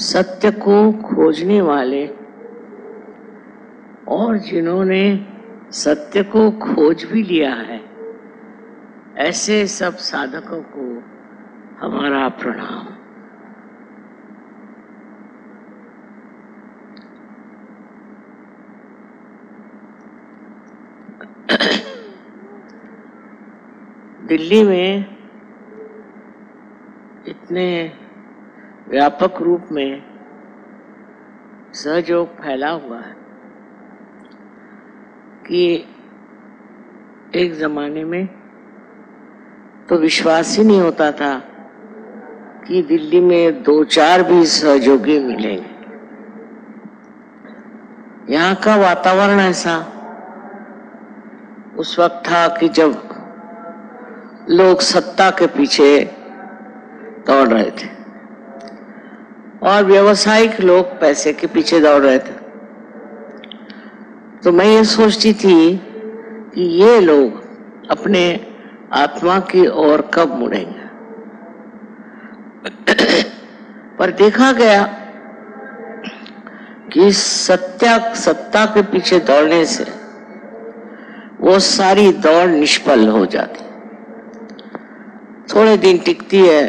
सत्य को खोजने वाले और जिन्होंने सत्य को खोज भी लिया है, ऐसे सब साधकों को हमारा प्रणाम। दिल्ली में इतने व्यापक रूप में सहयोग फैला हुआ है कि एक जमाने में तो विश्वास ही नहीं होता था कि दिल्ली में 2-4 भी सहयोगी मिलेंगे। यहाँ का वातावरण ऐसा उस वक्त था कि जब लोग सत्ता के पीछे दौड़ रहे थे और व्यावसायिक लोग पैसे के पीछे दौड़ रहे थे। तो मैं ये सोचती थी कि ये लोग अपने आत्मा की ओर कब मुड़ेंगे। पर देखा गया कि सत्ता के पीछे दौड़ने से वो सारी दौड़ निष्फल हो जाती, थोड़े दिन टिकती है,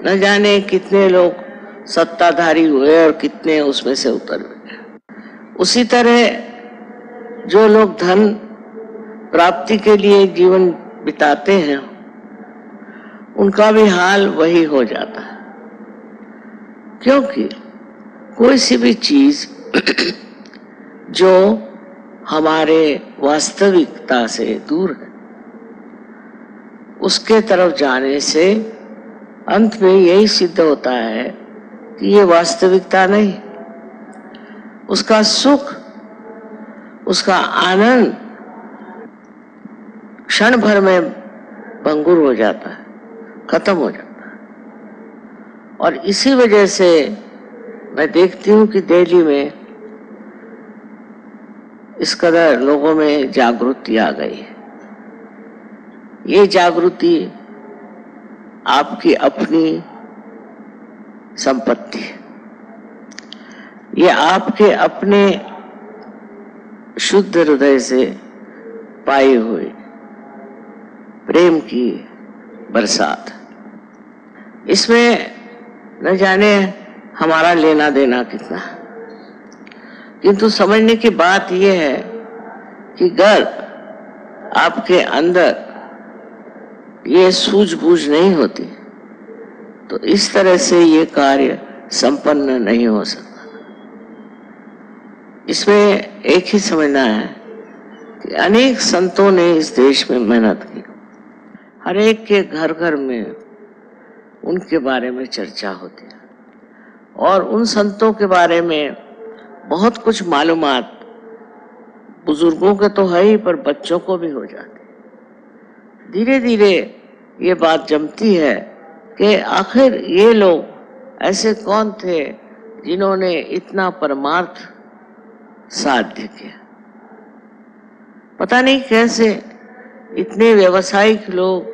न जाने कितने लोग सत्ताधारी हुए और कितने उसमें से उतर गए। उसी तरह जो लोग धन प्राप्ति के लिए जीवन बिताते हैं, उनका भी हाल वही हो जाता है, क्योंकि कोई सी भी चीज जो हमारे वास्तविकता से दूर है, उसके तरफ जाने से अंत में यही सिद्ध होता है कि ये वास्तविकता नहीं। उसका सुख, उसका आनंद क्षण भर में भंगुर हो जाता है, खत्म हो जाता है। और इसी वजह से मैं देखती हूँ कि दिल्ली में इस कदर लोगों में जागृति आ गई है। ये जागृति आपकी अपनी संपत्ति है, ये आपके अपने शुद्ध हृदय से पाई हुई प्रेम की बरसात। इसमें न जाने हमारा लेना देना कितना है, किंतु समझने की बात यह है कि अगर आपके अंदर ये सूझबूझ नहीं होती तो इस तरह से ये कार्य संपन्न नहीं हो सकता। इसमें एक ही समझना है कि अनेक संतों ने इस देश में मेहनत की, हर एक के घर घर में उनके बारे में चर्चा होती है और उन संतों के बारे में बहुत कुछ मालूमात बुजुर्गों के तो है ही, पर बच्चों को भी हो जाती। धीरे धीरे ये बात जमती है कि आखिर ये लोग ऐसे कौन थे जिन्होंने इतना परमार्थ साध्य किया। पता नहीं कैसे इतने व्यावसायिक लोग,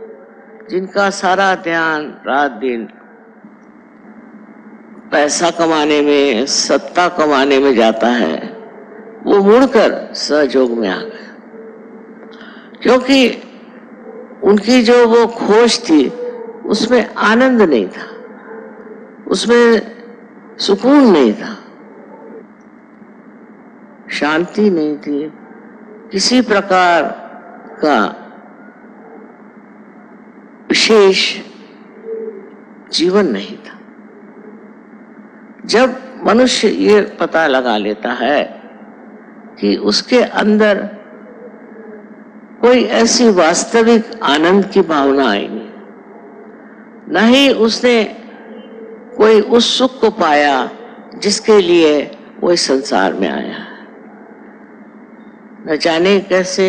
जिनका सारा ध्यान रात दिन पैसा कमाने में, सत्ता कमाने में जाता है, वो मुड़कर सहयोग में आ गए, क्योंकि उनकी जो वो खोज थी उसमें आनंद नहीं था, उसमें सुकून नहीं था, शांति नहीं थी, किसी प्रकार का विशेष जीवन नहीं था। जब मनुष्य ये पता लगा लेता है कि उसके अंदर कोई ऐसी वास्तविक आनंद की भावना आएगी, न ही उसने कोई उस सुख को पाया जिसके लिए वो इस संसार में आया है। न जाने कैसे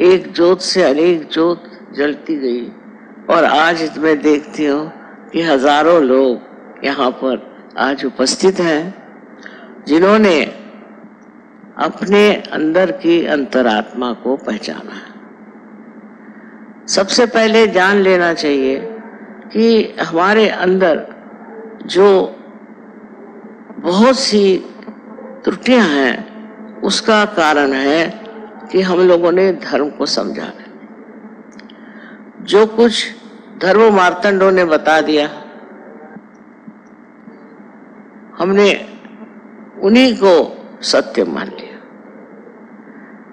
एक ज्योत से अनेक ज्योत जलती गई और आज मैं देखती हूँ कि हजारों लोग यहाँ पर आज उपस्थित हैं, जिन्होंने अपने अंदर की अंतरात्मा को पहचाना है। सबसे पहले जान लेना चाहिए कि हमारे अंदर जो बहुत सी त्रुटियां हैं, उसका कारण है कि हम लोगों ने धर्म को समझा नहीं। जो कुछ धर्म मार्तंडों ने बता दिया, हमने उन्हीं को सत्य मान लिया।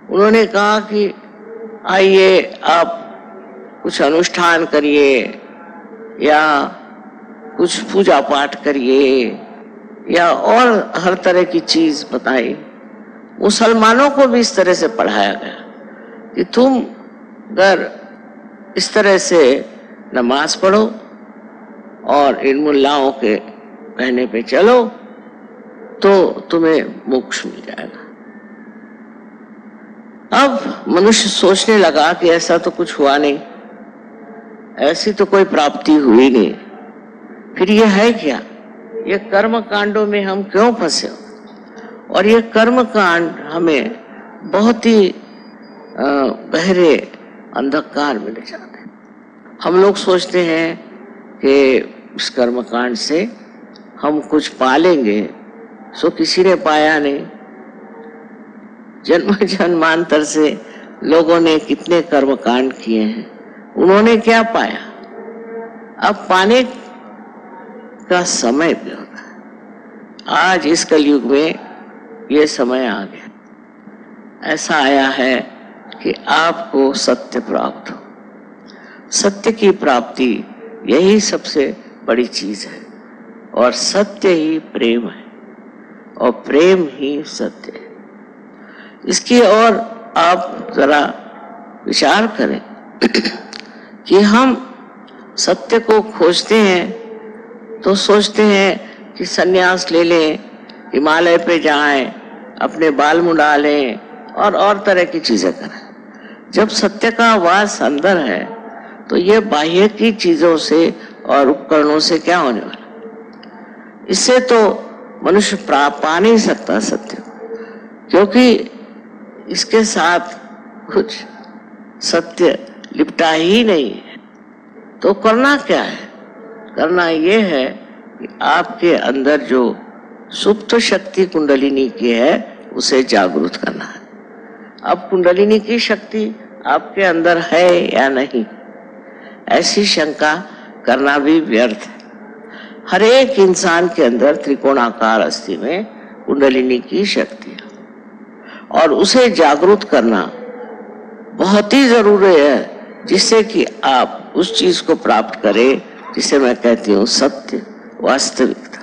उन्होंने कहा कि आइए आप कुछ अनुष्ठान करिए या कुछ पूजा पाठ करिए या और हर तरह की चीज बताई। मुसलमानों को भी इस तरह से पढ़ाया गया कि तुम अगर इस तरह से नमाज पढ़ो और इन मुल्लाओं के कहने पे चलो तो तुम्हें मोक्ष मिल जाएगा। अब मनुष्य सोचने लगा कि ऐसा तो कुछ हुआ नहीं, ऐसी तो कोई प्राप्ति हुई नहीं, फिर ये है क्या? ये कर्म कांडों में हम क्यों फंसे? और ये कर्म कांड हमें बहुत ही गहरे अंधकार में ले जाते हैं। हम लोग सोचते हैं कि इस कर्म कांड से हम कुछ पालेंगे, सो किसी ने पाया नहीं। जन्म जन्मांतर से लोगों ने कितने कर्म कांड किए हैं, उन्होंने क्या पाया? अब पाने का समय भी होता है। आज इस कलयुग में ये समय आ गया, ऐसा आया है कि आपको सत्य प्राप्त हो। सत्य की प्राप्ति यही सबसे बड़ी चीज है, और सत्य ही प्रेम है, और प्रेम ही सत्य है। इसकी ओर आप जरा विचार करें कि हम सत्य को खोजते हैं तो सोचते हैं कि सन्यास ले लें, हिमालय पे जाएं, अपने बाल मुंडा लें और तरह की चीजें करें। जब सत्य का वास अंदर है तो ये बाह्य की चीजों से और उपकरणों से क्या होने वाला? इससे तो मनुष्य पा नहीं सकता सत्य, क्योंकि इसके साथ कुछ सत्य लिपटा ही नहीं है। तो करना क्या है? करना ये है कि आपके अंदर जो सुप्त शक्ति कुंडलिनी की है उसे जागृत करना है। अब कुंडलिनी की शक्ति आपके अंदर है या नहीं, ऐसी शंका करना भी व्यर्थ है। हर एक इंसान के अंदर त्रिकोणाकार अस्थि में कुंडलिनी की शक्ति है, और उसे जागृत करना बहुत ही जरूरी है, जिससे कि आप उस चीज को प्राप्त करें जिसे मैं कहती हूँ सत्य, वास्तविकता।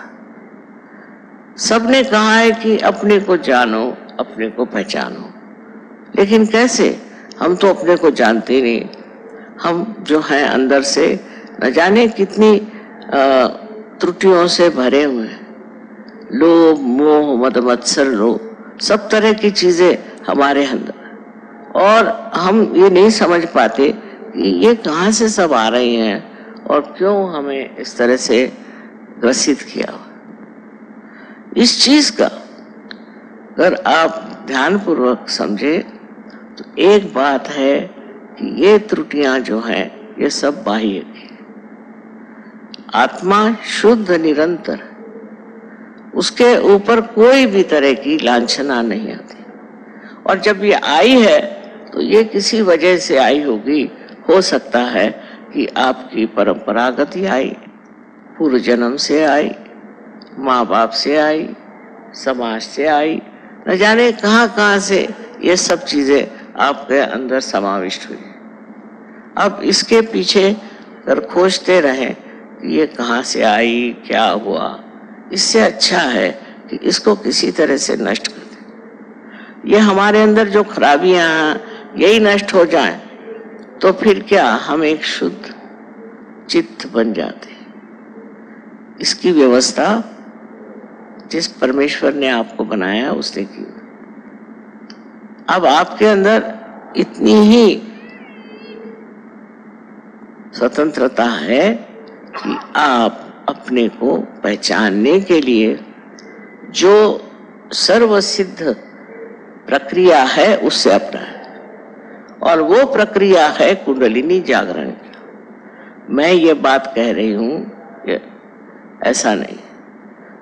सबने कहा है कि अपने को जानो, अपने को पहचानो, लेकिन कैसे? हम तो अपने को जानते ही नहीं। हम जो हैं अंदर से न जाने कितनी त्रुटियों से भरे हुए हैं। लोभ, मोह, मद, मत्सर, लोभ, सब तरह की चीजें हमारे अंदर, और हम ये नहीं समझ पाते कि ये कहाँ से सब आ रही हैं और क्यों हमें इस तरह से ग्रसित किया हुआ। इस चीज का अगर आप ध्यानपूर्वक समझे तो एक बात है कि ये त्रुटियां जो हैं ये सब बाह्य की। आत्मा शुद्ध निरंतर, उसके ऊपर कोई भी तरह की लांछना नहीं आती, और जब ये आई है तो ये किसी वजह से आई होगी। हो सकता है कि आपकी परंपरागत ही आई, पूर्व जन्म से आई, माँ बाप से आई, समाज से आई, न जाने कहाँ कहाँ से ये सब चीजें आपके अंदर समाविष्ट हुई। अब इसके पीछे अगर खोजते रहें कि ये कहाँ से आई, क्या हुआ, इससे अच्छा है कि इसको किसी तरह से नष्ट कर दें। ये हमारे अंदर जो खराबियां हैं यही नष्ट हो जाए तो फिर क्या हम एक शुद्ध चित्त बन जाते हैं। इसकी व्यवस्था जिस परमेश्वर ने आपको बनाया उसने की। अब आपके अंदर इतनी ही स्वतंत्रता है कि आप अपने को पहचानने के लिए जो सर्वसिद्ध प्रक्रिया है उससे अपनाएं, और वो प्रक्रिया है कुंडलिनी जागरण की। मैं ये बात कह रही हूं, ऐसा नहीं।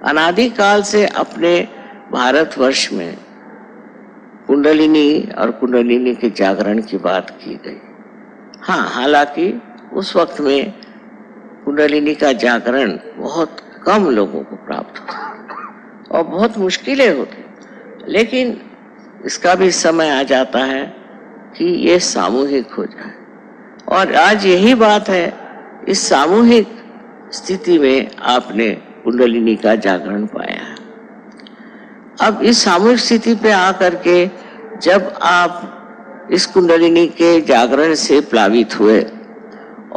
अनादिकाल से अपने भारतवर्ष में कुंडलिनी और कुंडलिनी के जागरण की बात की गई। हाँ, हालांकि उस वक्त में कुंडलिनी का जागरण बहुत कम लोगों को प्राप्त होता और बहुत मुश्किलें होती, लेकिन इसका भी समय आ जाता है कि ये सामूहिक हो जाए। और आज यही बात है, इस सामूहिक स्थिति में आपने कुंडलिनी का जागरण पाया है। अब इस सामूहिक स्थिति पे आकर के जब आप इस कुंडलिनी के जागरण से प्लावित हुए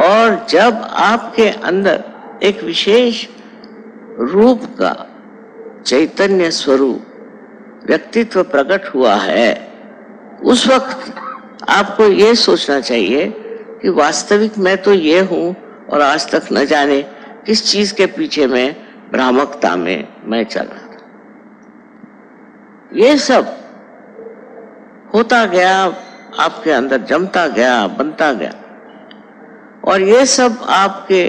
और जब आपके अंदर एक विशेष रूप का चैतन्य स्वरूप व्यक्तित्व प्रकट हुआ है, उस वक्त आपको ये सोचना चाहिए कि वास्तविक मैं तो ये हूं और आज तक न जाने किस चीज के पीछे मैं भ्रामकता में मैं चल रहा था। ये सब होता गया, आपके अंदर जमता गया, बनता गया, और ये सब आपके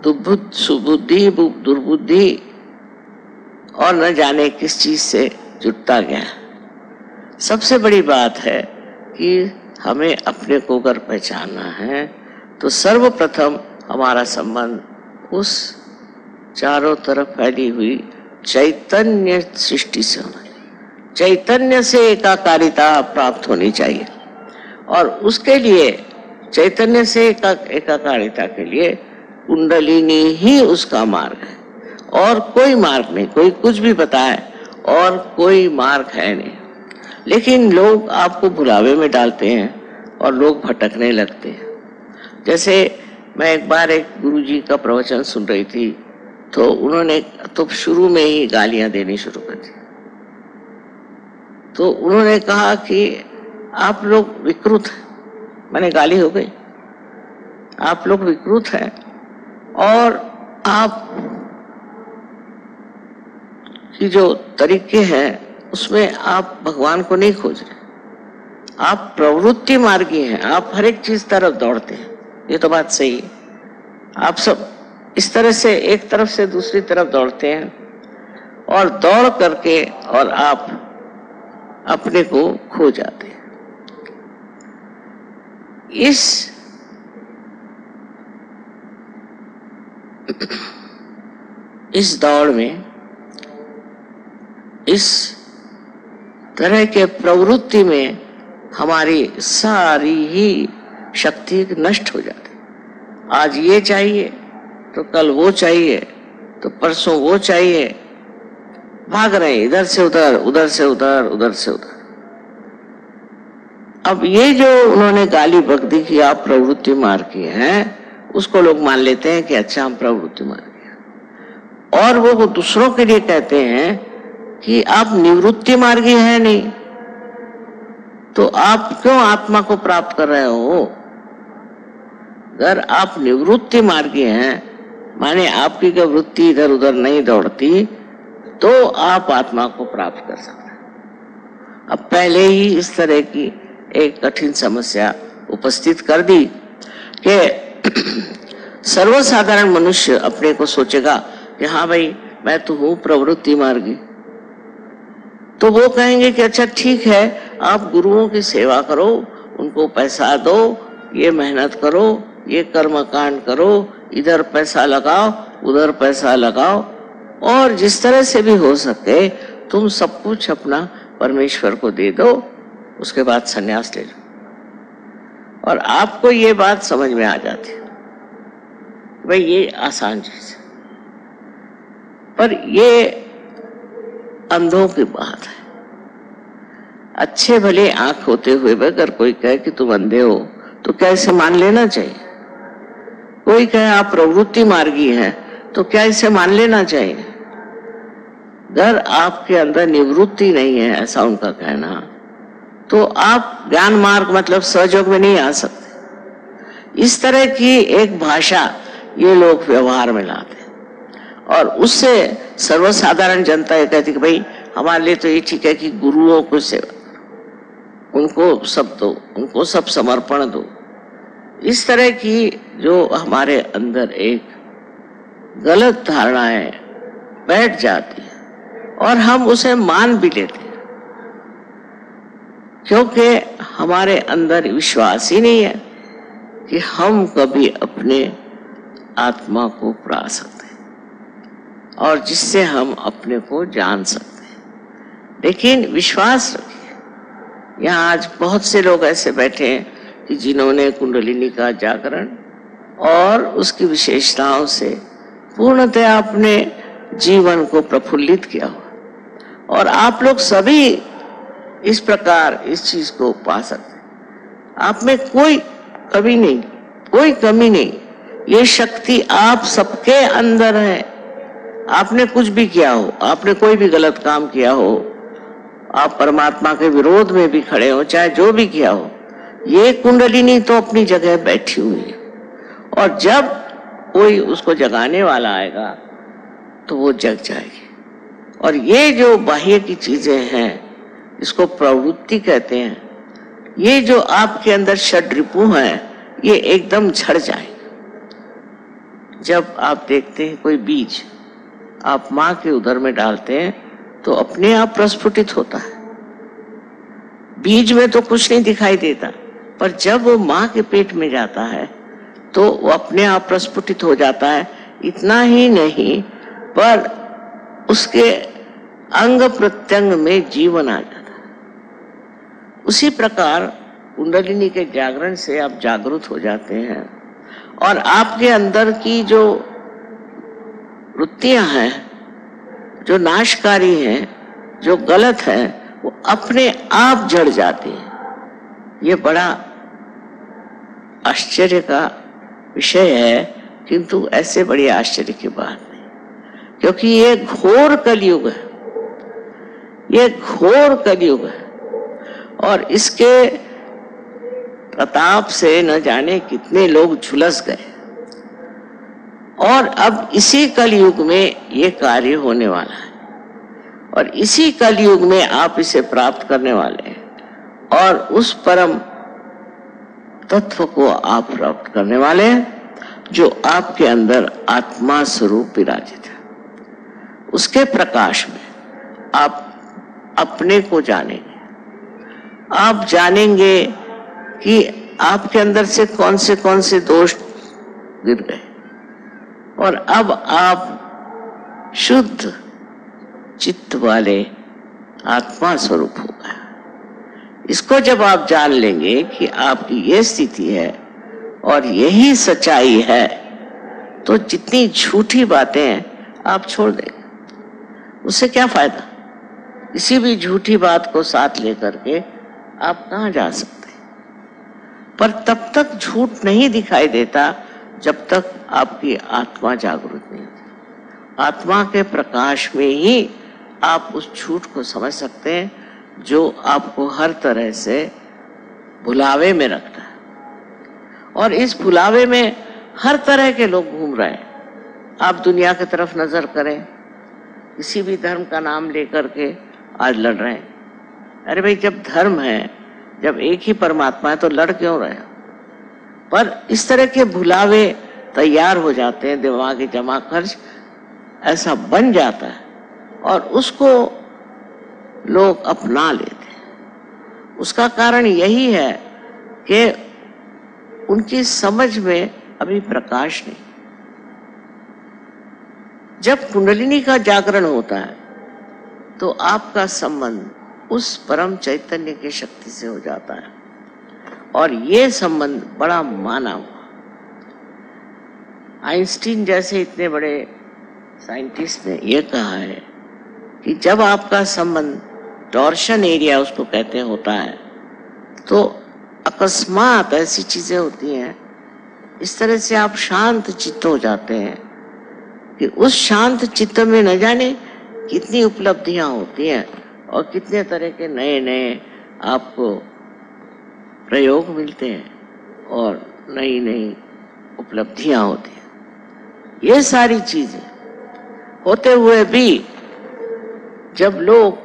सुबुद्धि दुर्बुद्धि और न जाने किस चीज से जुटता गया। सबसे बड़ी बात है कि हमें अपने को अगर पहचानना है तो सर्वप्रथम हमारा संबंध उस चारों तरफ फैली हुई चैतन्य सृष्टि से होना चाहिए। चैतन्य से एकाकारिता प्राप्त होनी चाहिए, और उसके लिए चैतन्य से एकाकारिता के लिए कुंडलिनी ही उसका मार्ग है, और कोई मार्ग नहीं। कोई कुछ भी बताए और कोई मार्ग है नहीं, लेकिन लोग आपको भुलावे में डालते हैं और लोग भटकने लगते हैं। जैसे मैं एक बार एक गुरुजी का प्रवचन सुन रही थी, तो उन्होंने तो शुरू में ही गालियां देनी शुरू कर दी। तो उन्होंने कहा कि आप लोग विकृत हैं। मैंने गाली हो गई, आप लोग विकृत हैं और आप की जो तरीके हैं उसमें आप भगवान को नहीं खोज रहे, आप प्रवृत्ति मार्गी हैं, आप हर एक चीज तरफ दौड़ते हैं। ये तो बात सही है, आप सब इस तरह से एक तरफ से दूसरी तरफ दौड़ते हैं, और दौड़ करके और आप अपने को खो जाते हैं। इस दौड़ में, इस तरह के प्रवृत्ति में हमारी सारी ही शक्ति नष्ट हो जाती। आज ये चाहिए तो कल वो चाहिए, तो परसों वो चाहिए, भाग रहे इधर से उधर, उधर से उधर, उधर से उधर। अब ये जो उन्होंने गाली बक दी कि आप प्रवृत्ति मार्ग की हैं, उसको लोग मान लेते हैं कि अच्छा हम प्रवृत्ति मार्ग की, और वो दूसरों के लिए कहते हैं कि आप निवृत्ति मार्गी हैं नहीं, तो आप क्यों आत्मा को प्राप्त कर रहे हो? अगर आप निवृत्ति मार्गी हैं, माने आपकी जो वृत्ति इधर उधर नहीं दौड़ती, तो आप आत्मा को प्राप्त कर सकते हैं। अब पहले ही इस तरह की एक कठिन समस्या उपस्थित कर दी कि सर्वसाधारण मनुष्य अपने को सोचेगा कि हाँ भाई मैं तो हूं प्रवृत्ति मार्गी, तो वो कहेंगे कि अच्छा ठीक है, आप गुरुओं की सेवा करो, उनको पैसा दो, ये मेहनत करो, ये कर्म कांड करो, इधर पैसा लगाओ, उधर पैसा लगाओ, और जिस तरह से भी हो सके तुम सब कुछ अपना परमेश्वर को दे दो, उसके बाद संन्यास ले लो। और आपको ये बात समझ में आ जाती है, भाई ये आसान चीज है, पर ये अंधों की बात है। अच्छे भले आंख होते हुए अगर कोई कहे कि तुम अंधे हो, तो क्या इसे मान लेना चाहिए? कोई कहे आप प्रवृत्ति मार्गी हैं, तो क्या इसे मान लेना चाहिए? अगर आपके अंदर निवृत्ति नहीं है, ऐसा उनका कहना, तो आप ज्ञान मार्ग मतलब सहयोग में नहीं आ सकते। इस तरह की एक भाषा ये लोग व्यवहार में लाते हैं, और उससे सर्वसाधारण जनता ये कहती कि भाई हमारे लिए तो ये ठीक है कि गुरुओं को सेवा, उनको सब दो, उनको सब समर्पण दो। इस तरह की जो हमारे अंदर एक गलत धारणाएं बैठ जाती है और हम उसे मान भी लेते हैं, क्योंकि हमारे अंदर विश्वास ही नहीं है कि हम कभी अपने आत्मा को पा सकते हैं और जिससे हम अपने को जान सकते हैं। लेकिन विश्वास रखिए, यहाँ आज बहुत से लोग ऐसे बैठे हैं कि जिन्होंने कुंडलिनी का जागरण और उसकी विशेषताओं से पूर्णतः अपने जीवन को प्रफुल्लित किया हुआ, और आप लोग सभी इस प्रकार इस चीज को पा सकते हैं। आप में कोई कमी नहीं, कोई कमी नहीं, ये शक्ति आप सबके अंदर है। आपने कुछ भी किया हो, आपने कोई भी गलत काम किया हो, आप परमात्मा के विरोध में भी खड़े हो, चाहे जो भी किया हो, ये कुंडलिनी तो अपनी जगह बैठी हुई है, और जब कोई उसको जगाने वाला आएगा तो वो जग जाएगी। और ये जो बाह्य की चीजें हैं, इसको प्रवृत्ति कहते हैं, ये जो आपके अंदर षड्रिपु हैं, ये एकदम झड़ जाएगा। जब आप देखते हैं कोई बीज आप माँ के उदर में डालते हैं तो अपने आप प्रस्फुटित होता है। बीज में तो कुछ नहीं दिखाई देता, पर जब वो माँ के पेट में जाता है तो वो अपने आप प्रस्फुटित हो जाता है। इतना ही नहीं, पर उसके अंग प्रत्यंग में जीवन आ जाता है। उसी प्रकार कुंडलिनी के जागरण से आप जागरूक हो जाते हैं और आपके अंदर की जो वृत्तियां हैं, जो नाशकारी हैं, जो गलत है, वो अपने आप जड़ जाती हैं। ये बड़ा आश्चर्य का विषय है, किंतु ऐसे बड़ी आश्चर्य की बात नहीं, क्योंकि ये घोर कलयुग है, ये घोर कलयुग है, और इसके प्रताप से न जाने कितने लोग झुलस गए। और अब इसी कलयुग में ये कार्य होने वाला है, और इसी कलयुग में आप इसे प्राप्त करने वाले हैं, और उस परम तत्व को आप प्राप्त करने वाले हैं जो आपके अंदर आत्मा स्वरूप विराजित है। उसके प्रकाश में आप अपने को जानेंगे। आप जानेंगे कि आपके अंदर से कौन से दोष गिर गए, और अब आप शुद्ध चित्त वाले आत्मा स्वरूप हो गए। इसको जब आप जान लेंगे कि आपकी ये स्थिति है और यही सच्चाई है, तो जितनी झूठी बातें हैं आप छोड़ देंगे। उससे क्या फायदा? किसी भी झूठी बात को साथ लेकर के आप कहाँ जा सकते हैं? पर तब तक झूठ नहीं दिखाई देता जब तक आपकी आत्मा जागरूक नहीं होती। आत्मा के प्रकाश में ही आप उस झूठ को समझ सकते हैं जो आपको हर तरह से भुलावे में रखता है। और इस भुलावे में हर तरह के लोग घूम रहे हैं। आप दुनिया की तरफ नजर करें, किसी भी धर्म का नाम लेकर के आज लड़ रहे हैं। अरे भाई, जब धर्म है, जब एक ही परमात्मा है, तो लड़ क्यों रहे हो? पर इस तरह के भुलावे तैयार हो जाते हैं, दिमागी जमा खर्च ऐसा बन जाता है, और उसको लोग अपना लेते हैं। उसका कारण यही है कि उनकी समझ में अभी प्रकाश नहीं। जब कुंडलिनी का जागरण होता है तो आपका संबंध उस परम चैतन्य की शक्ति से हो जाता है, और ये संबंध बड़ा माना हुआ। आइंस्टीन जैसे इतने बड़े साइंटिस्ट ने यह कहा है कि जब आपका संबंध टॉर्शन एरिया उसको कहते होता है, तो अकस्मात ऐसी चीजें होती हैं, इस तरह से आप शांत चित्त हो जाते हैं कि उस शांत चित्त में न जाने कितनी उपलब्धियां होती हैं, और कितने तरह के नए नए आपको प्रयोग मिलते हैं, और नई नई उपलब्धियां होती हैं। ये सारी चीजें होते हुए भी जब लोग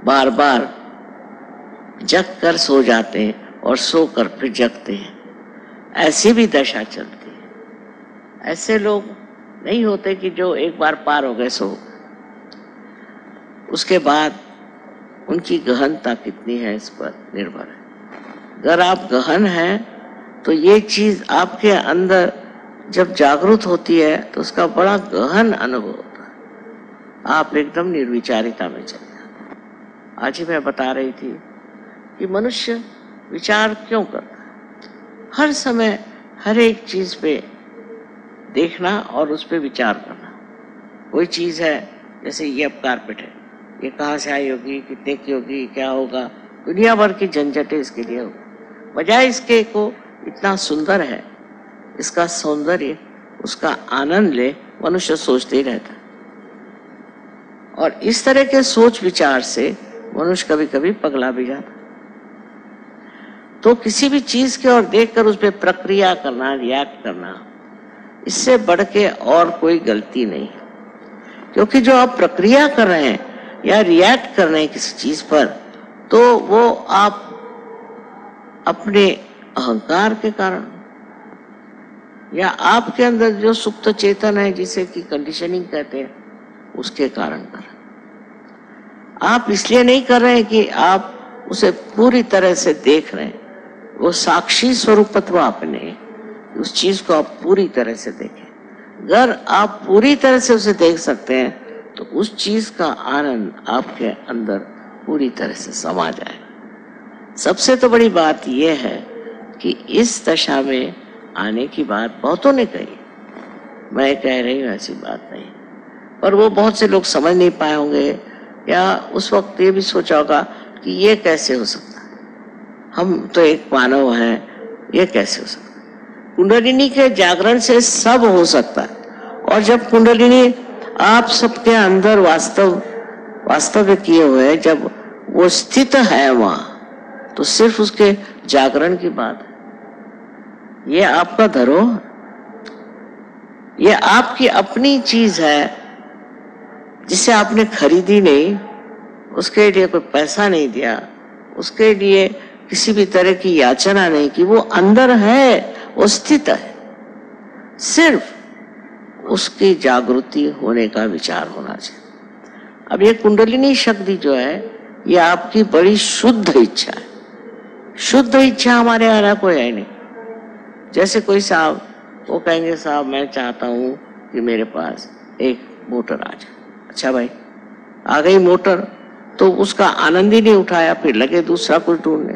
बार बार जग कर सो जाते हैं और सोकर फिर जगते हैं, ऐसी भी दशा चलती है। ऐसे लोग नहीं होते कि जो एक बार पार हो गए सो। उसके बाद उनकी गहनता कितनी है इस पर निर्भर है। अगर आप गहन हैं तो ये चीज आपके अंदर जब जागृत होती है तो उसका बड़ा गहन अनुभव होता है। आप एकदम निर्विचारिता में चले जाते। आज ही मैं बता रही थी कि मनुष्य विचार क्यों करता है, हर समय हर एक चीज पे देखना और उस पे विचार करना। कोई चीज है, जैसे ये अब कारपेट है, ये कहाँ से आई होगी, कितने की होगी, क्या होगा, दुनिया भर की झंझटें इसके लिए होगी। बजाय इसके को इतना सुंदर है, इसका सौंदर्य, उसका आनंद ले, मनुष्य सोचते ही रहता है। और इस तरह के सोच विचार से मनुष्य कभी कभी पगला भी जाता। तो किसी भी चीज की ओर देखकर उस पर प्रक्रिया करना, रिएक्ट करना, इससे बढ़ के और कोई गलती नहीं है। क्योंकि जो आप प्रक्रिया कर रहे हैं या रिएक्ट कर रहे हैं किसी चीज पर, तो वो आप अपने अहंकार के कारण या आपके अंदर जो सुप्त चेतन है, जिसे कि कंडीशनिंग कहते हैं, उसके कारण कर रहे हैं। आप इसलिए नहीं कर रहे हैं कि आप उसे पूरी तरह से देख रहे हैं। वो साक्षी स्वरूपत्व आपने, उस चीज को आप पूरी तरह से देखें। अगर आप पूरी तरह से उसे देख सकते हैं तो उस चीज का आनंद आपके अंदर पूरी तरह से समा जाए। सबसे तो बड़ी बात यह है कि इस दशा में आने की बात बहुतों ने कही, मैं कह रही हूँ ऐसी बात नहीं, पर वो बहुत से लोग समझ नहीं पाए होंगे या उस वक्त ये भी सोचा होगा कि ये कैसे हो सकता है, हम तो एक मानव हैं, ये कैसे हो सकता है। कुंडलिनी के जागरण से सब हो सकता है। और जब कुंडलिनी आप सबके अंदर वास्तव्य किए हुए, जब वो स्थित है वहां, तो सिर्फ उसके जागरण की बात है। ये आपका धरोहर, ये आपकी अपनी चीज है जिसे आपने खरीदी नहीं, उसके लिए कोई पैसा नहीं दिया, उसके लिए किसी भी तरह की याचना नहीं की। वो अंदर है, वो स्थित है। सिर्फ उसकी जागृति होने का विचार होना चाहिए। अब ये कुंडलिनी शक्ति जो है, ये आपकी बड़ी शुद्ध इच्छा है। शुद्ध इच्छा हमारे यहाँ कोई है नहीं। जैसे कोई साहब वो कहेंगे, साहब मैं चाहता हूं कि मेरे पास एक मोटर आ जाए। अच्छा भाई, आ गई मोटर, तो उसका आनंद ही नहीं उठाया, फिर लगे दूसरा कुछ ढूंढने,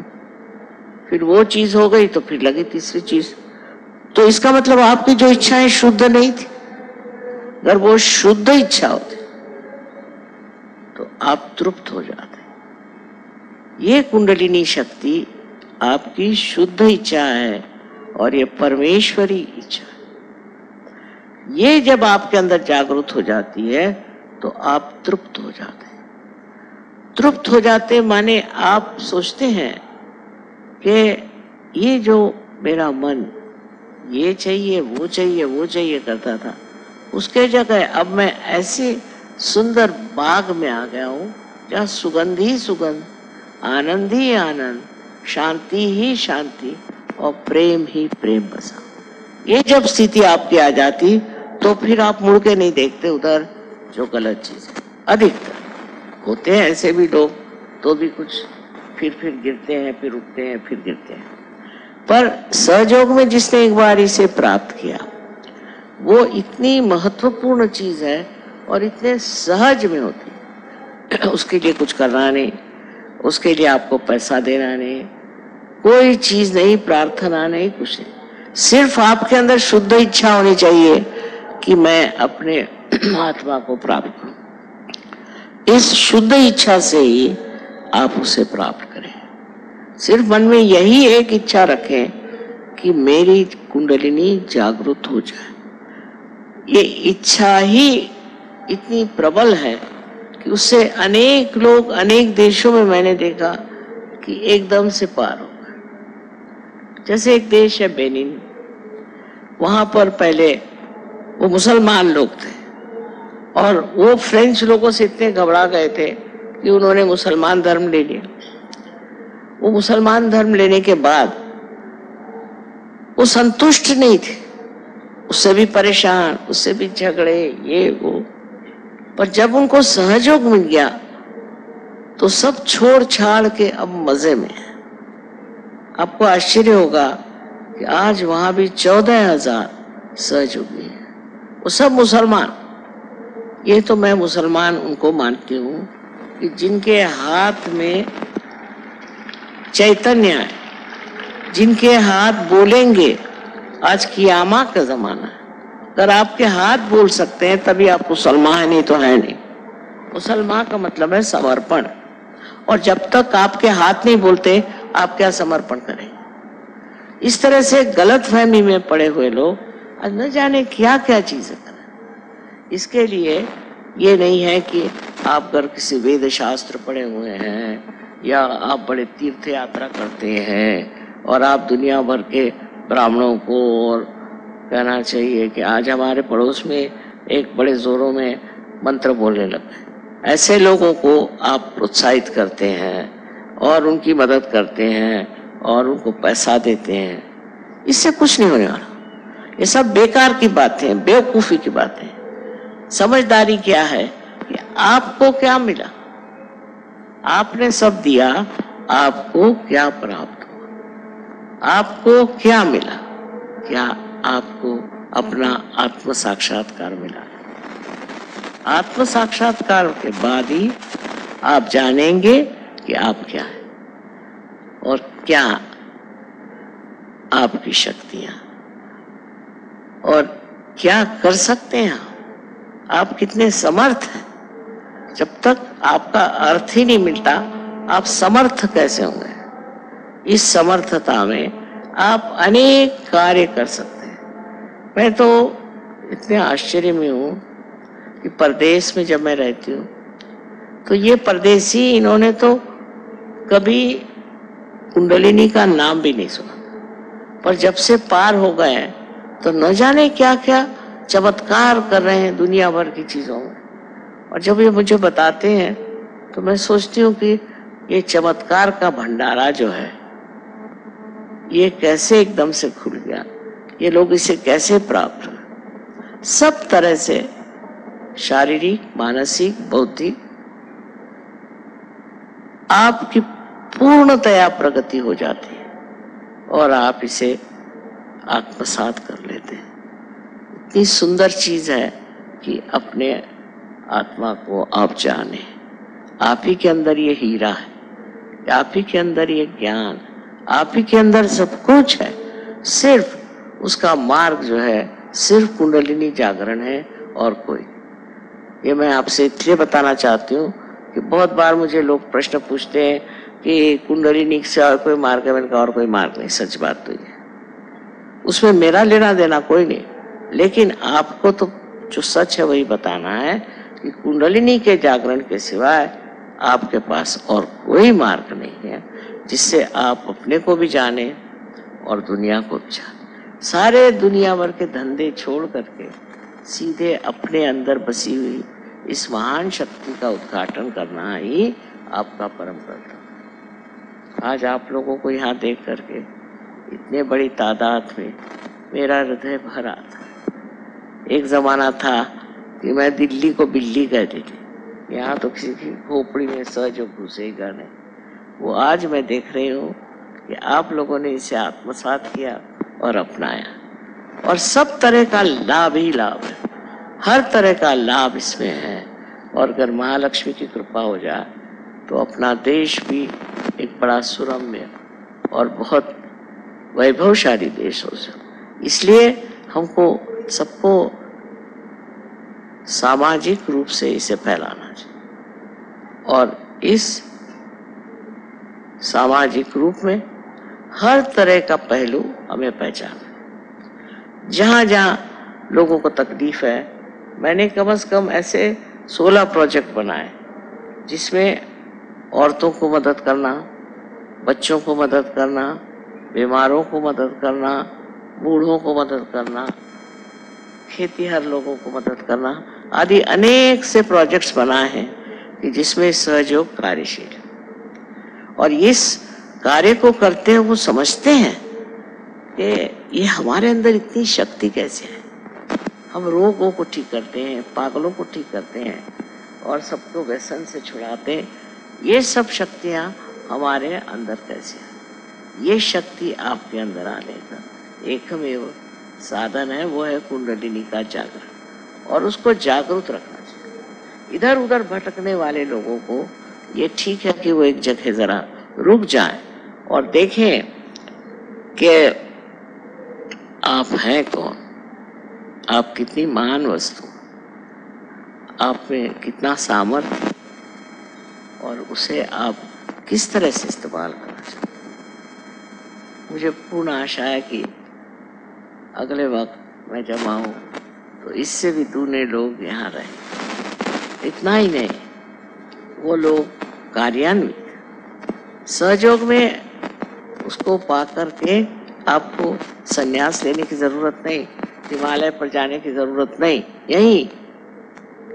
फिर वो चीज हो गई तो फिर लगी तीसरी चीज। तो इसका मतलब आपकी जो इच्छाएं शुद्ध नहीं थी। अगर वो शुद्ध इच्छा होती तो आप तृप्त हो जाते। ये कुंडलिनी शक्ति आपकी शुद्ध इच्छा है और ये परमेश्वरी इच्छा है। ये जब आपके अंदर जागृत हो जाती है तो आप तृप्त हो जाते हैं। तृप्त हो जाते माने आप सोचते हैं कि ये जो मेरा मन ये चाहिए वो चाहिए वो चाहिए करता था, उसके जगह अब मैं ऐसे सुंदर बाग में आ गया हूं जहाँ सुगंध ही सुगंध, आनंद ही आनंद, शांति ही शांति और प्रेम ही प्रेम बसा। ये जब स्थिति आपकी आ जाती तो फिर आप मुड़ के नहीं देखते उधर जो गलत चीज है। अधिकतर होते हैं ऐसे भी लोग, तो भी कुछ फिर गिरते हैं, फिर उठते हैं, फिर गिरते हैं। पर सहयोग में जिसने एक बार इसे प्राप्त किया, वो इतनी महत्वपूर्ण चीज है और इतने सहज में होती। उसके लिए कुछ करना नहीं, उसके लिए आपको पैसा देना नहीं, कोई चीज नहीं, प्रार्थना नहीं, कुछ नहीं। सिर्फ आपके अंदर शुद्ध इच्छा होनी चाहिए कि मैं अपने आत्मा को प्राप्त करूं। इस शुद्ध इच्छा से ही आप उसे प्राप्त करें। सिर्फ मन में यही एक इच्छा रखें कि मेरी कुंडलिनी जागृत हो जाए। ये इच्छा ही इतनी प्रबल है कि उससे अनेक लोग अनेक देशों में मैंने देखा कि एकदम से पार हो गए। जैसे एक देश है बेनिन, वहां पर पहले वो मुसलमान लोग थे और वो फ्रेंच लोगों से इतने घबरा गए थे कि उन्होंने मुसलमान धर्म ले लिया। वो मुसलमान धर्म लेने के बाद वो संतुष्ट नहीं थे। उससे भी परेशान, उससे भी झगड़े, ये वो। पर जब उनको सहयोग मिल गया तो सब छोड़ छाड़ के अब मजे में है। आपको आश्चर्य होगा कि आज वहां भी 14,000 सहयोगी हैं, वो सब मुसलमान। ये तो मैं मुसलमान उनको मानती हूँ कि जिनके हाथ में चैतन्य है, जिनके हाथ बोलेंगे। आज कियामा का जमाना है, अगर आपके हाथ बोल सकते हैं तभी आप मुसलमान है, नहीं तो है नहीं। मुसलमान का मतलब है समर्पण, और जब तक आपके हाथ नहीं बोलते आप क्या समर्पण करें। इस तरह से गलत फहमी में पड़े हुए लोग आज न जाने क्या क्या चीजें करें। इसके लिए ये नहीं है कि आप अगर किसी वेद शास्त्र पढ़े हुए हैं या आप बड़े तीर्थ यात्रा करते हैं और आप दुनिया भर के ब्राह्मणों को, और कहना चाहिए कि आज हमारे पड़ोस में एक बड़े जोरों में मंत्र बोलने लगे, ऐसे लोगों को आप प्रोत्साहित करते हैं और उनकी मदद करते हैं और उनको पैसा देते हैं, इससे कुछ नहीं होने वाला। ये सब बेकार की बातें, बेवकूफी की बातें। समझदारी क्या है कि आपको क्या मिला, आपने सब दिया, आपको क्या प्राप्त हुआ, आपको क्या मिला, क्या आपको अपना आत्म साक्षात्कार मिला। आत्म साक्षात्कार के बाद ही आप जानेंगे कि आप क्या है और क्या आपकी शक्तियां, और क्या कर सकते हैं आप कितने समर्थ हैं। जब तक आपका अर्थ ही नहीं मिलता आप समर्थ कैसे होंगे। इस समर्थता में आप अनेक कार्य कर सकते हैं। मैं तो इतने आश्चर्य में हूं कि परदेश में जब मैं रहती हूँ तो ये परदेसी, इन्होंने तो कभी कुंडलिनी का नाम भी नहीं सुना, पर जब से पार हो गए तो न जाने क्या क्या चमत्कार कर रहे हैं दुनिया भर की चीजों में। और जब ये मुझे बताते हैं तो मैं सोचती हूँ कि ये चमत्कार का भंडारा जो है ये कैसे एकदम से खुल गया, ये लोग इसे कैसे प्राप्त हुए। सब तरह से शारीरिक, मानसिक, बौद्धिक आपकी पूर्णतया प्रगति हो जाती है और आप इसे आत्मसात कर लेते हैं। इतनी सुंदर चीज है कि अपने आत्मा को आप जाने। आप ही के अंदर ये हीरा है, आप ही के अंदर ये ज्ञान, आप ही के अंदर सब कुछ है। सिर्फ उसका मार्ग जो है सिर्फ कुंडलिनी जागरण है और कोई। ये मैं आपसे इसलिए बताना चाहती हूँ कि बहुत बार मुझे लोग प्रश्न पूछते हैं कि कुंडलिनी से और कोई मार्ग है। मैंने कहा और कोई मार्ग नहीं। सच बात तो ये, उसमें मेरा लेना देना कोई नहीं, लेकिन आपको तो जो सच है वही बताना है कि कुंडलिनी के जागरण के सिवाय आपके पास और कोई मार्ग नहीं है जिससे आप अपने को भी जाने और दुनिया को भी जाने। सारे दुनिया भर के धंधे छोड़ करके सीधे अपने अंदर बसी हुई इस महान शक्ति का उद्घाटन करना ही आपका परम कर्तव्य। आज आप लोगों को यहाँ देख करके इतने बड़ी तादाद में मेरा हृदय भरा था। एक जमाना था कि मैं दिल्ली को बिल्ली कहती थी, यहाँ तो किसी की खोपड़ी में सहज घुसेगा नहीं। वो आज मैं देख रही हूँ कि आप लोगों ने इसे आत्मसात किया और अपनाया, और सब तरह का लाभ ही लाभ है, हर तरह का लाभ इसमें है। और अगर महालक्ष्मी की कृपा हो जाए तो अपना देश भी एक बड़ा सुरम्य और बहुत वैभवशाली देश हो सके। इसलिए हमको सबको सामाजिक रूप से इसे फैलाना चाहिए, और इस सामाजिक रूप में हर तरह का पहलू हमें पहचाना। जहां जहां लोगों को तकलीफ है, मैंने कम से कम ऐसे 16 प्रोजेक्ट बनाए जिसमें औरतों को मदद करना, बच्चों को मदद करना, बीमारों को मदद करना, बूढ़ों को मदद करना, खेतीहर लोगों को मदद करना आदि अनेक से प्रोजेक्ट्स बनाए हैं कि जिसमें सहयोग कार्यशील है। और इस कार्य को करते हैं वो समझते हैं कि ये हमारे अंदर इतनी शक्ति कैसे है। हम रोगों को ठीक करते हैं, पागलों को ठीक करते हैं और सबको व्यसन से छुड़ाते हैं। ये सब शक्तियाँ हमारे अंदर कैसे हैं? ये शक्ति आपके अंदर आने का एकमेव साधन है, वो है कुंडलिनी का जागरण, और उसको जागरूक रखना चाहिए। इधर उधर भटकने वाले लोगों को ये ठीक है कि वो एक जगह जरा रुक जाएं और देखें कि आप हैं कौन, आप कितनी महान वस्तु, आप में कितना सामर्थ्य, और उसे आप किस तरह से इस्तेमाल करना चाहिए। मुझे पूर्ण आशा है कि अगले वक्त मैं जब आऊँ तो इससे भी दूने लोग यहाँ रहे। इतना ही नहीं, वो लोग कार्यान्वित सहयोग में उसको पा करके आपको संन्यास लेने की जरूरत नहीं, हिमालय पर जाने की जरूरत नहीं,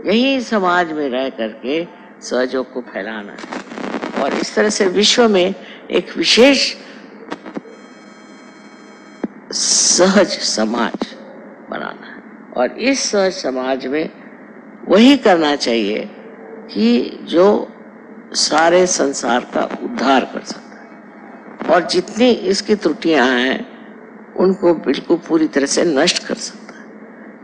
यही समाज में रह करके सहयोग को फैलाना है और इस तरह से विश्व में एक विशेष सहज समाज बनाना है। और इस सहज समाज में वही करना चाहिए कि जो सारे संसार का उद्धार कर सकता है और जितनी इसकी त्रुटियां हैं उनको बिल्कुल पूरी तरह से नष्ट कर सकता है।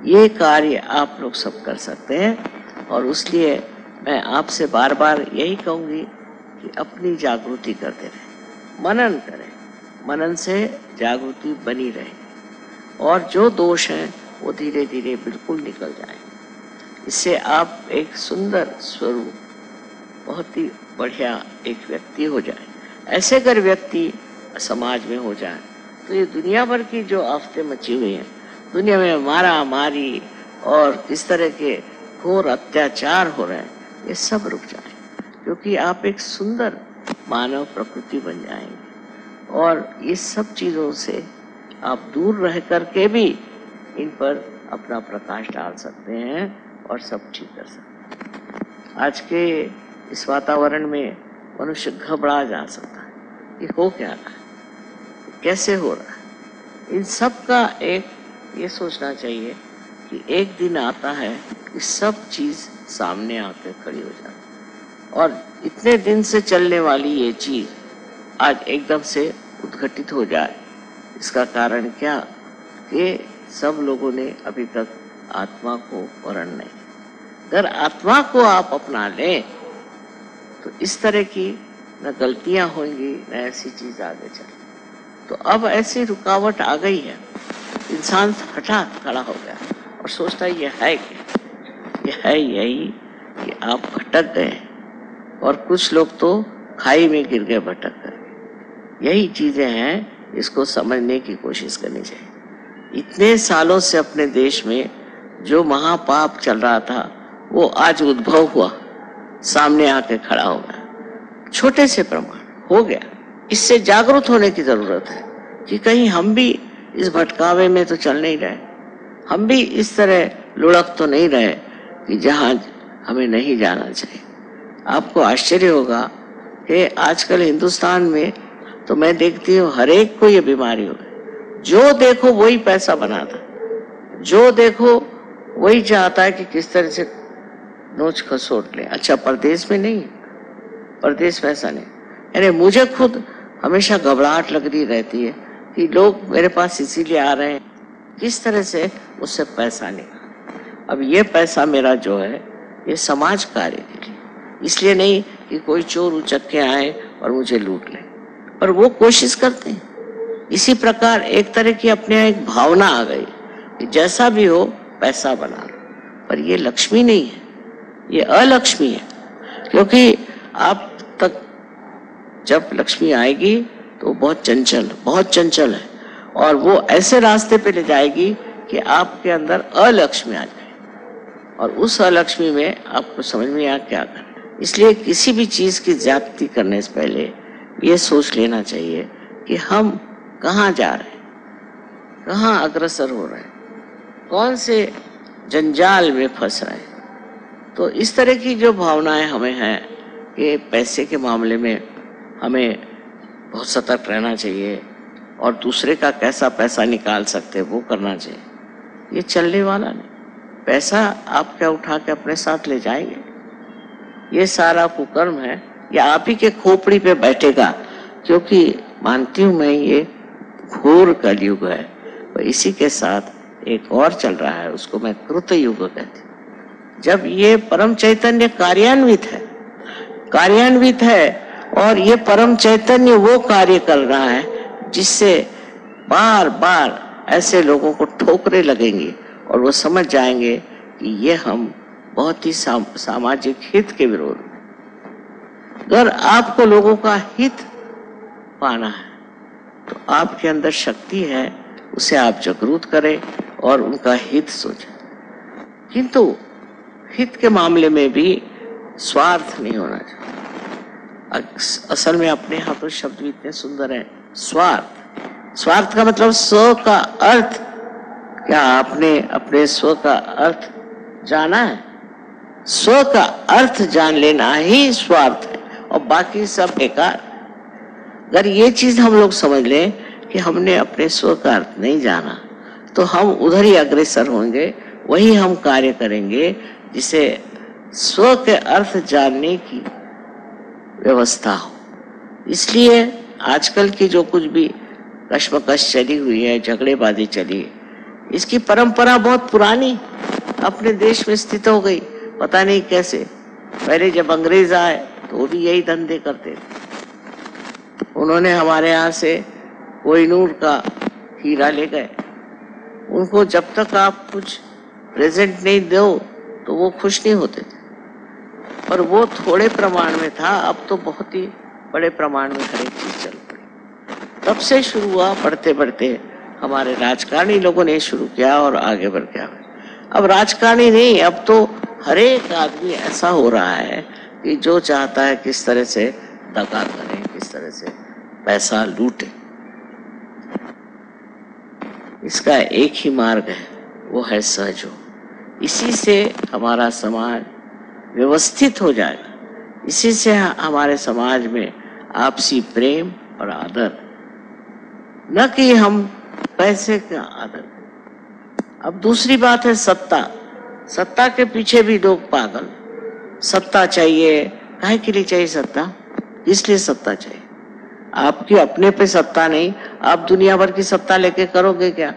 ये कार्य आप लोग सब कर सकते हैं और इसलिए मैं आपसे बार बार यही कहूँगी कि अपनी जागृति करते रहें, मनन करें, मनन से जागृति बनी रहे और जो दोष हैं वो धीरे धीरे बिल्कुल निकल जाएंगे। इससे आप एक सुंदर स्वरूप, बहुत ही बढ़िया एक व्यक्ति हो जाए। ऐसे अगर व्यक्ति समाज में हो जाए तो ये दुनिया भर की जो आफतें मची हुई हैं, दुनिया में मारा मारी और किस तरह के घोर अत्याचार हो रहे हैं, ये सब रुक जाए, क्योंकि आप एक सुंदर मानव प्रकृति बन जाएंगे और ये सब चीज़ों से आप दूर रह करके भी इन पर अपना प्रकाश डाल सकते हैं और सब ठीक कर सकते हैं। आज के इस वातावरण में मनुष्य घबरा जा सकता है कि हो क्या रहा है, कैसे हो रहा है। इन सब का एक ये सोचना चाहिए कि एक दिन आता है कि सब चीज़ सामने आकर खड़ी हो जाती और इतने दिन से चलने वाली ये चीज़ आज एकदम से उद्घटित हो जाए। इसका कारण क्या कि सब लोगों ने अभी तक आत्मा को वर्ण नहीं। अगर आत्मा को आप अपना लें तो इस तरह की न गलतियां होंगी न ऐसी चीज आगे चले। तो अब ऐसी रुकावट आ गई है, इंसान हठात खड़ा हो गया और सोचता है ये है क्या, ये है यही कि आप भटक गए और कुछ लोग तो खाई में गिर गए भटक कर। यही चीजें हैं, इसको समझने की कोशिश करनी चाहिए। इतने सालों से अपने देश में जो महापाप चल रहा था वो आज उद्भव हुआ, सामने आके खड़ा हो गया, छोटे से प्रमाण हो गया। इससे जागरूक होने की जरूरत है कि कहीं हम भी इस भटकावे में तो चल नहीं रहे, हम भी इस तरह लुढ़क तो नहीं रहे कि जहां हमें नहीं जाना चाहिए। आपको आश्चर्य होगा कि आजकल हिंदुस्तान में तो मैं देखती हूँ हर एक को ये बीमारी हो गई। जो देखो वही पैसा बनाता, जो देखो वही चाहता है कि किस तरह से नोच खसोट ले। अच्छा, परदेश में नहीं, परदेश में ऐसा नहीं। यानी मुझे खुद हमेशा घबराहट लग रही रहती है कि लोग मेरे पास इसीलिए आ रहे हैं किस तरह से उससे पैसा निकाल। अब ये पैसा मेरा जो है ये समाज कार्य के लिए, इसलिए नहीं कि कोई चोर उचक के आए और मुझे लूट ले, पर वो कोशिश करते हैं। इसी प्रकार एक तरह की अपने यहाँ एक भावना आ गई कि जैसा भी हो पैसा बना लो, पर ये लक्ष्मी नहीं है, ये अलक्ष्मी है। क्योंकि आप तक जब लक्ष्मी आएगी तो बहुत चंचल है और वो ऐसे रास्ते पे ले जाएगी कि आपके अंदर अलक्ष्मी आ जाए और उस अलक्ष्मी में आपको समझ में आ क्या करना। इसलिए किसी भी चीज की ज्यादती करने से पहले ये सोच लेना चाहिए कि हम कहाँ जा रहे हैं, कहाँ अग्रसर हो रहे हैं, कौन से जंजाल में फंस रहे हैं। तो इस तरह की जो भावनाएं हमें हैं कि पैसे के मामले में हमें बहुत सतर्क रहना चाहिए और दूसरे का कैसा पैसा निकाल सकते वो करना चाहिए, ये चलने वाला नहीं। पैसा आप क्या उठा के अपने साथ ले जाएंगे? ये सारा कुकर्म है, ये आप ही के खोपड़ी पे बैठेगा, क्योंकि मानती हूं मैं ये घोर कलयुग है। और इसी के साथ एक और चल रहा है, उसको मैं कृत युग कहती हूँ। जब ये परम चैतन्य कार्यान्वित है और ये परम चैतन्य वो कार्य कर रहा है जिससे बार बार ऐसे लोगों को ठोकरें लगेंगी और वो समझ जाएंगे कि ये हम बहुत ही सामाजिक हित के विरोध में। अगर आपको लोगों का हित पाना है तो आपके अंदर शक्ति है, उसे आप जागरूक करें और उनका हित सोचें। किंतु हित के मामले में भी स्वार्थ नहीं होना चाहिए। असल में अपने यहाँ तो शब्द भी इतने सुंदर हैं। स्वार्थ का मतलब स्व का अर्थ। क्या आपने अपने स्व का अर्थ जाना है? स्व का अर्थ जान लेना ही स्वार्थ है और बाकी सब बेकार। अगर ये चीज हम लोग समझ लें कि हमने अपने स्व का अर्थ नहीं जाना, तो हम उधर ही अग्रसर होंगे, वही हम कार्य करेंगे जिसे स्व के अर्थ जानने की व्यवस्था हो। इसलिए आजकल की जो कुछ भी कश्मकश चली हुई है, झगड़ेबाजी चली है, इसकी परंपरा बहुत पुरानी अपने देश में स्थित हो गई। पता नहीं कैसे। पहले जब अंग्रेज आए तो वो भी यही धंधे करते थे। उन्होंने हमारे यहाँ से कोहिनूर का हीरा ले गए। उनको जब तक आप कुछ प्रेजेंट नहीं दो तो वो खुश नहीं होते थे। पर वो थोड़े प्रमाण में था, अब तो बहुत ही बड़े प्रमाण में हर एक चीज चल पड़ी। तब से शुरू हुआ, बढ़ते बढ़ते हमारे राजकारणी लोगों ने शुरू किया और आगे बढ़ गया। अब राजकारणी नहीं, अब तो हर एक आदमी ऐसा हो रहा है कि जो चाहता है किस तरह से दगा करें, किस तरह से पैसा लूटे। इसका एक ही मार्ग है, वो है सहयोग। इसी से हमारा समाज व्यवस्थित हो जाएगा। इसी से हमारे समाज में आपसी प्रेम और आदर, न कि हम पैसे का आदर। अब दूसरी बात है सत्ता के पीछे भी लोग पागल। सत्ता चाहिए, काहे के लिए चाहिए सत्ता? इसलिए सत्ता चाहिए, आपकी अपने पे सत्ता नहीं, आप दुनिया भर की सत्ता लेके करोगे क्या?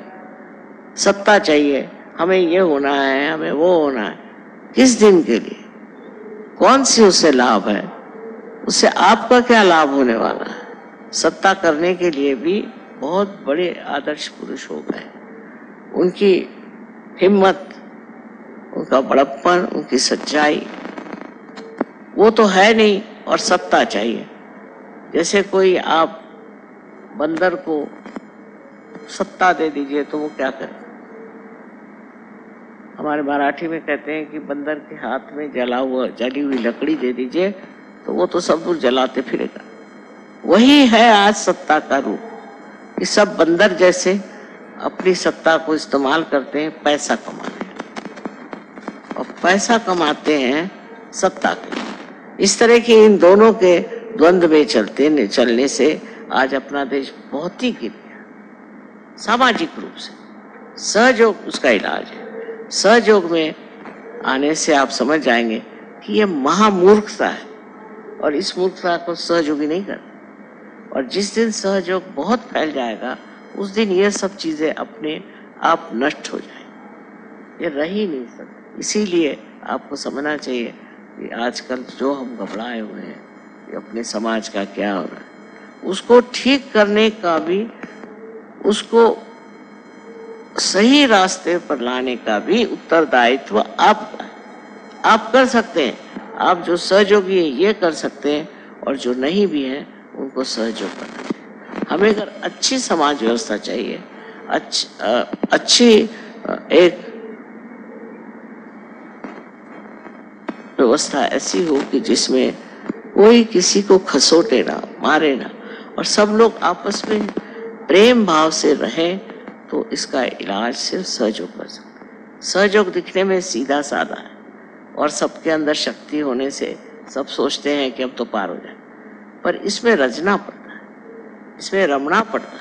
सत्ता चाहिए, हमें ये होना है, हमें वो होना है। किस दिन के लिए? कौन सी उससे लाभ है? उससे आपका क्या लाभ होने वाला है? सत्ता करने के लिए भी बहुत बड़े आदर्श पुरुष हो गए। उनकी हिम्मत, उनका बड़प्पन, उनकी सच्चाई वो तो है नहीं, और सत्ता चाहिए। जैसे कोई आप बंदर को सत्ता दे दीजिए तो वो क्या करे? हमारे मराठी में कहते हैं कि बंदर के हाथ में जली हुई लकड़ी दे दीजिए तो वो तो सब दूर जलाते फिरेगा। वही है आज सत्ता का रूप कि सब बंदर जैसे अपनी सत्ता को इस्तेमाल करते हैं पैसा कमाने, और पैसा कमाते हैं सत्ता के। इस तरह के इन दोनों के द्वंद्व में चलने से आज अपना देश बहुत ही गिर गया सामाजिक रूप से। सहयोग उसका इलाज है। सहयोग में आने से आप समझ जाएंगे कि ये महामूर्खता है, और इस मूर्खता को सहयोगी नहीं करते। और जिस दिन सहयोग बहुत फैल जाएगा उस दिन ये सब चीजें अपने आप नष्ट हो जाएंगी, ये रह ही नहीं सकती। इसीलिए आपको समझना चाहिए कि आजकल जो हम घबराए हुए हैं कि अपने समाज का क्या हो रहा है, उसको ठीक करने का भी, उसको सही रास्ते पर लाने का भी उत्तरदायित्व आपका है। आप कर सकते हैं। आप जो सहयोगी है ये कर सकते हैं, और जो नहीं भी है उनको सहयोग करना चाहिए। हमें अगर अच्छी समाज व्यवस्था चाहिए, अच्छी एक व्यवस्था ऐसी हो कि जिसमें कोई किसी को खसोटे ना, मारे ना, और सब लोग आपस में प्रेम भाव से रहें, तो इसका इलाज सिर्फ सहयोग कर सकते हैं। सहयोग दिखने में सीधा साधा है, और सबके अंदर शक्ति होने से सब सोचते हैं कि अब तो पार हो जाए, पर इसमें रचना पड़ता है, इसमें रमना पड़ता है,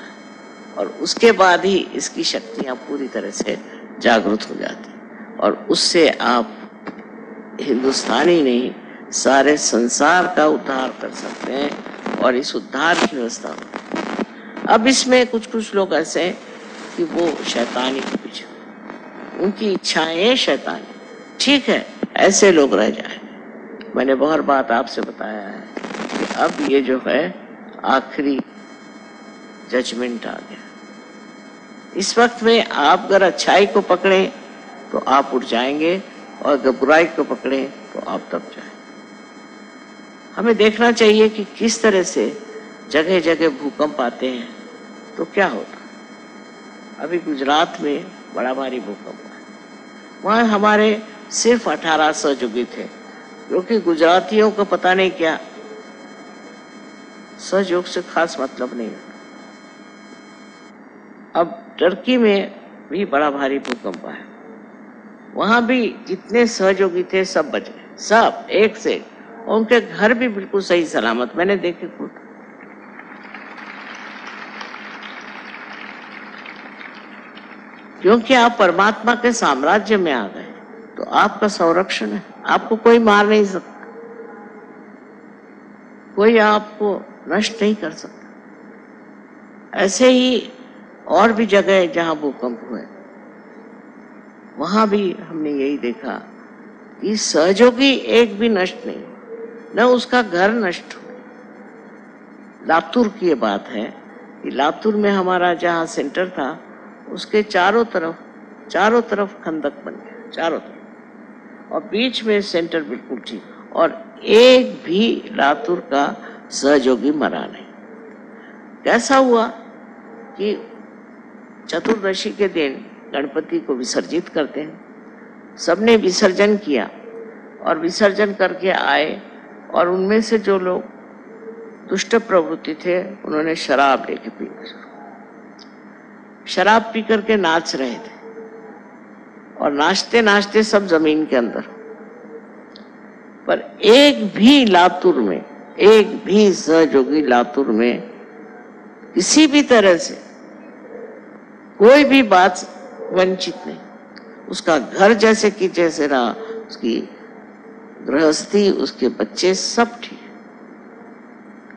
और उसके बाद ही इसकी शक्तियां पूरी तरह से जागृत हो जाती हैं। और उससे आप हिंदुस्तानी नहीं सारे संसार का उद्धार कर सकते हैं और इस उद्धार की व्यवस्था हो। अब इसमें कुछ लोग ऐसे हैं कि वो शैतानी के पीछे, उनकी इच्छाएं शैतानी, ठीक है, ऐसे लोग रह जाए। मैंने बहुत बात आपसे बताया है कि अब ये जो है आखिरी जजमेंट आ गया। इस वक्त में आप अगर अच्छाई को पकड़े तो आप उठ जाएंगे और अगर बुराई को पकड़े तो आप दब जाएंगे। हमें देखना चाहिए कि किस तरह से जगह जगह भूकंप आते हैं तो क्या होता। अभी गुजरात में बड़ा भारी भूकंप आया, वहां हमारे सिर्फ 18 सहयोगी थे, क्योंकि गुजरातियों को पता नहीं क्या सहयोग से खास मतलब नहीं। अब टर्की में भी बड़ा भारी भूकंप आया, वहां भी जितने सहयोगी थे सब बच गए, सब एक से, और उनके घर भी बिल्कुल सही सलामत, मैंने देखे खुद। क्योंकि आप परमात्मा के साम्राज्य में आ गए तो आपका संरक्षण है, आपको कोई मार नहीं सकता, कोई आपको नष्ट नहीं कर सकता। ऐसे ही और भी जगह जहां भूकंप हुए वहां भी हमने यही देखा कि सहयोगी एक भी नष्ट नहीं, न उसका घर नष्ट हुआ। लातूर की ये बात है कि लातूर में हमारा जहां सेंटर था उसके चारों तरफ खंदक बन गया, चारों तरफ, और बीच में सेंटर बिल्कुल ठीक, और एक भी लातूर का सहयोगी मरा नहीं। कैसा हुआ कि चतुर्दशी के दिन गणपति को विसर्जित करते हैं, सबने विसर्जन किया और विसर्जन करके आए, और उनमें से जो लोग दुष्ट प्रवृत्ति थे उन्होंने शराब लेके पीना शुरू, शराब पी करके नाच रहे थे, और नाचते नाचते सब जमीन के अंदर। पर एक भी लातूर में, एक भी सहयोगी लातूर में किसी भी तरह से कोई भी बात वंचित नहीं, उसका घर जैसे कि जैसे रहा, उसकी गृहस्थी, उसके बच्चे सब ठीक।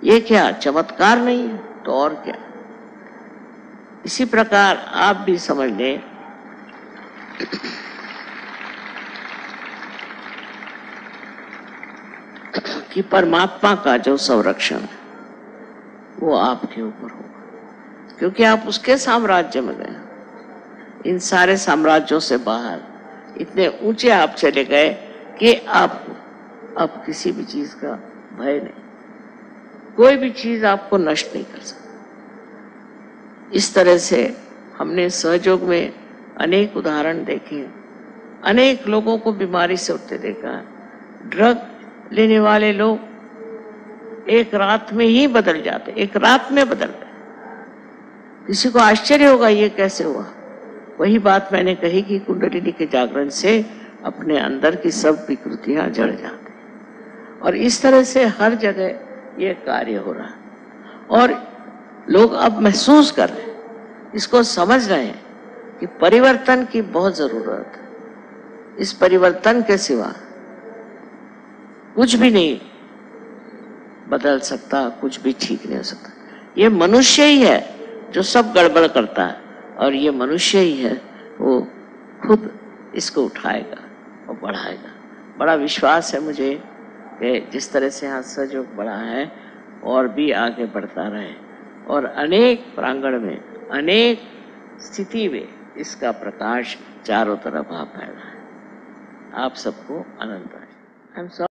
ये क्या चमत्कार नहीं है तो और क्या। इसी प्रकार आप भी समझ लें कि परमात्मा का जो संरक्षण है वो आपके ऊपर होगा, क्योंकि आप उसके साम्राज्य में गए। इन सारे साम्राज्यों से बाहर इतने ऊंचे आप चले गए कि आपको अब किसी भी चीज का भय नहीं, कोई भी चीज आपको नष्ट नहीं कर सकती। इस तरह से हमने सहयोग में अनेक उदाहरण देखे, अनेक लोगों को बीमारी से उठते देखा। ड्रग लेने वाले लोग एक रात में ही बदल जाते, एक रात में बदल गए। किसी को आश्चर्य होगा ये कैसे हुआ। वही बात मैंने कही कि कुंडलिनी के जागरण से अपने अंदर की सब विकृतियां जड़ जाती, और इस तरह से हर जगह ये कार्य हो रहा है। और लोग अब महसूस कर रहे हैं, इसको समझ रहे हैं कि परिवर्तन की बहुत जरूरत है। इस परिवर्तन के सिवा कुछ भी नहीं बदल सकता, कुछ भी ठीक नहीं हो सकता। ये मनुष्य ही है जो सब गड़बड़ करता है, और ये मनुष्य ही है वो खुद इसको उठाएगा और बढ़ाएगा। बड़ा विश्वास है मुझे कि जिस तरह से यहाँ सहयोग बढ़ा है और भी आगे बढ़ता रहे, और अनेक प्रांगण में, अनेक स्थिति में इसका प्रकाश चारों तरफ आ फैला है। आप सबको अनंत आशीर्वाद।